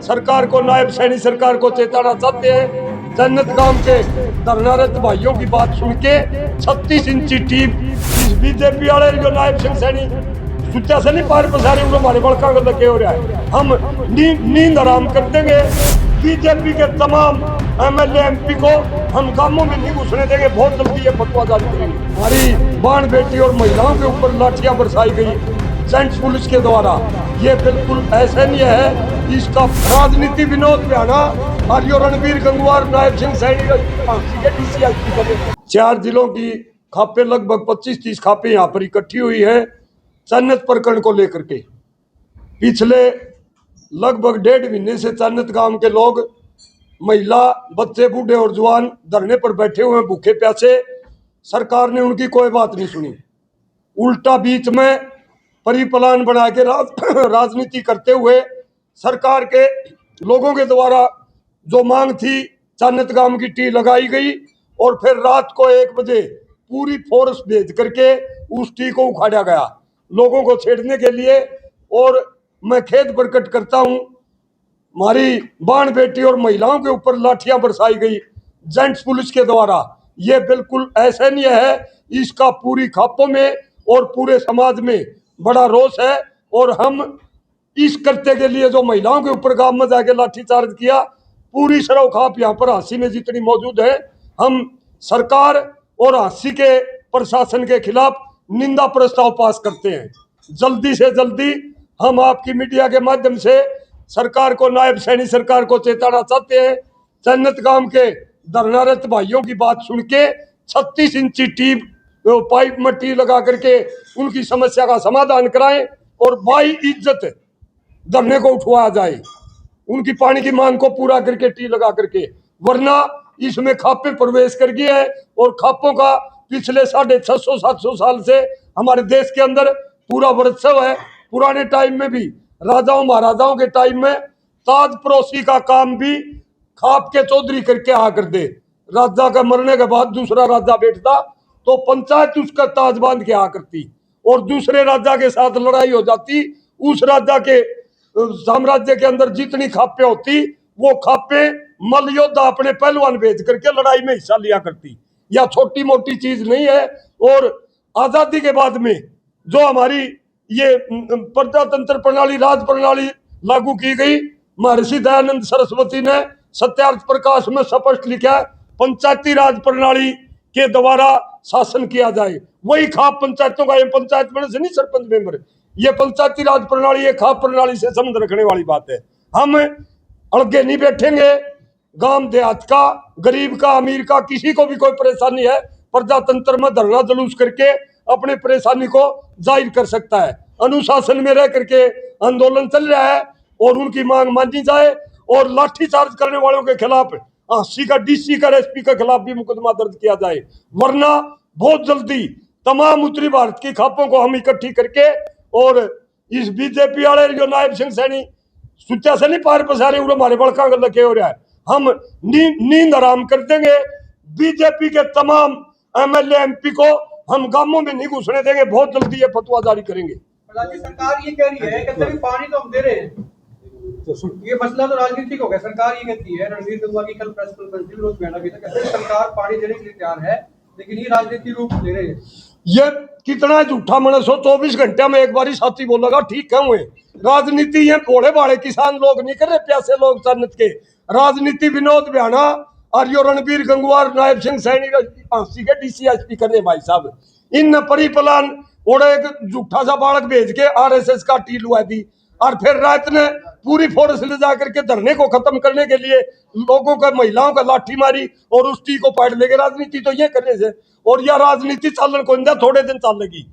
सरकार को, नायब सैनी सरकार को चेताना चाहते हैं। जन्नत गांव के धरनारत भाइयों की बात सुन के 36 इंची टीप इस बीजेपी वाले जो नायब सिंह सैनी सुचा से नहीं पार पसारे हमारे बड़का को लगे हो रहा है। हम नींद आराम कर देंगे। बीजेपी के तमाम एमएलए एमपी को हम कामों में नहीं घुसने देंगे। बहुत जल्दी ये फतवा जारी करेंगे। हमारी बाण बेटी और महिलाओं के ऊपर लाठियां बरसाई गई जेंट्स पुलिस के द्वारा, ये बिल्कुल ऐसा नहीं है। इसका राजनीति विनोद बयाना आर्यो रणबीर गंगवार नायब सिंह सैनी के 4 जिलों की खापे, लगभग 25-30 खापे यहाँ पर इकट्ठी हुई है चन्नत प्रकरण को लेकर के। पिछले लगभग 1.5 महीने से चन्नत गांव के लोग, महिला, बच्चे, बूढ़े और जवान धरने पर बैठे हुए हैं, भूखे प्यासे। सरकार ने उनकी कोई बात नहीं सुनी, उल्टा बीच में परिप्लान बना के राजनीति करते हुए सरकार के लोगों के द्वारा जो मांग थी चन्नत गांव की टी लगाई गई और फिर रात को 1 बजे पूरी फोर्स भेज करके उस टी को उखाड़ा गया लोगों को छेड़ने के लिए। और मैं खेद प्रकट करता हूं, हमारी बाण बेटी और महिलाओं के ऊपर लाठियां बरसाई गई जेंट्स पुलिस के द्वारा, ये बिल्कुल ऐसा नहीं है। इसका पूरी खापों में और पूरे समाज में बड़ा रोष है। और हम इस करते के लिए जो महिलाओं के ऊपर गांव में जाके लाठीचार्ज किया, पूरी सरव खाप यहाँ पर हांसी में जितनी मौजूद है, हम सरकार और हांसी के प्रशासन के खिलाफ निंदा प्रस्ताव पास करते हैं। जल्दी से जल्दी हम आपकी मीडिया के माध्यम से सरकार को, नायब सैनी सरकार को चेताना चाहते हैं। चन्नत गांव के धरनारत भाइयों की बात सुन के 36 इंची टीप पाइप में टी लगा करके उनकी समस्या का समाधान कराएं और बाई इज्जत धरने को उठवाया जाए, उनकी पानी की मांग को पूरा करके टी लगा करके। वरना इसमें खापे प्रवेश कर गए है और खापों का पिछले 650-700 साल से हमारे देश के अंदर पूरा वर्चस्व है। पुराने टाइम में भी राजाओं महाराजाओं के टाइम में ताज पड़ोसी का काम भी खाप के चौधरी करके आ कर दे। राजा का मरने के बाद दूसरा राजा बैठता तो पंचायत उसका ताज बांध के आ करती और दूसरे राजा के साथ लड़ाई हो जाती। उस राजा के साम्राज्य के अंदर जितनी खापे होती वो खापे मल योद्धा अपने पहलवान भेज करके लड़ाई में हिस्सा लिया करती। या छोटी मोटी चीज नहीं है। और आजादी के बाद में जो हमारी ये प्रजातंत्र प्रणाली, राज प्रणाली लागू की गई, महर्षि दयानंद सरस्वती ने सत्यार्थ प्रकाश में स्पष्ट लिखा है, पंचायती राज प्रणाली के द्वारा शासन किया जाए। वही खाप पंचायतों का, ये पंचायत में से नहीं सरपंच मेंबर, ये पंचायती राज प्रणाली, ये खाप प्रणाली से संबंध रखने वाली बात है। हम अलगे नहीं बैठेंगे। गांव देहात का, गरीब का, अमीर का, किसी को भी कोई परेशानी है, प्रजातंत्र में धरना जुलूस करके अपने परेशानी को जाहिर कर सकता है। अनुशासन में रह करके आंदोलन चल रहा है और उनकी मांग मानी जाए और लाठीचार्ज करने वालों के खिलाफ सी का, डीसी का, एसपी के खिलाफ भी मुकदमा दर्ज किया जाए। वरना बहुत जल्दी तमाम उत्तरी भारत की खापों को हम इकट्ठी करके और इस बीजेपी वाले जो नायब सिंह सैनी सुचा से नहीं पार पसारे हमारे बड़का को लगे हो रहा है, हम नींद आराम कर देंगे। बीजेपी के तमाम एमएलए एमपी को हम गांवों में नहीं घुसने देंगे। बहुत जल्दी ये फतवा जारी करेंगे। राज्य सरकार ये कह रही है कि पानी तो हम दे रहे हैं, ये मसला तो राजनीतिक हो गया। सरकार ये कहती है, रणबीर गंगवा की कल प्रेस कॉन्फ्रेंस विरोध बयान भी था, कहते हैं सरकार पानी देने के लिए तैयार है लेकिन ये राजनीतिक रूप ले रहे हैं। ये कितना झूठा मनस हो। 24 घंटे में एक बार साथी बोलेगा ठीक है हुए। राजनीति ये भोले भाले किसान लोग नहीं कर रहे, प्यासे लोग चन्नत के। राजनीति विनोद बयाना आर्यो रणबीर गंगवार नायब सिंह सैनी के डीसीएसपी कर रहे भाई साहब। इन परिप्लान और एक झूठा सा बालक भेज के आरएसएस का टी लुआ दी और फिर रात ने पूरी फोर्स ले जाकर के धरने को खत्म करने के लिए लोगों का, महिलाओं का लाठी मारी और उस टी को पाट लेके राजनीति तो ये करने से। और यह राजनीति चालन को थोड़े दिन चलेगी।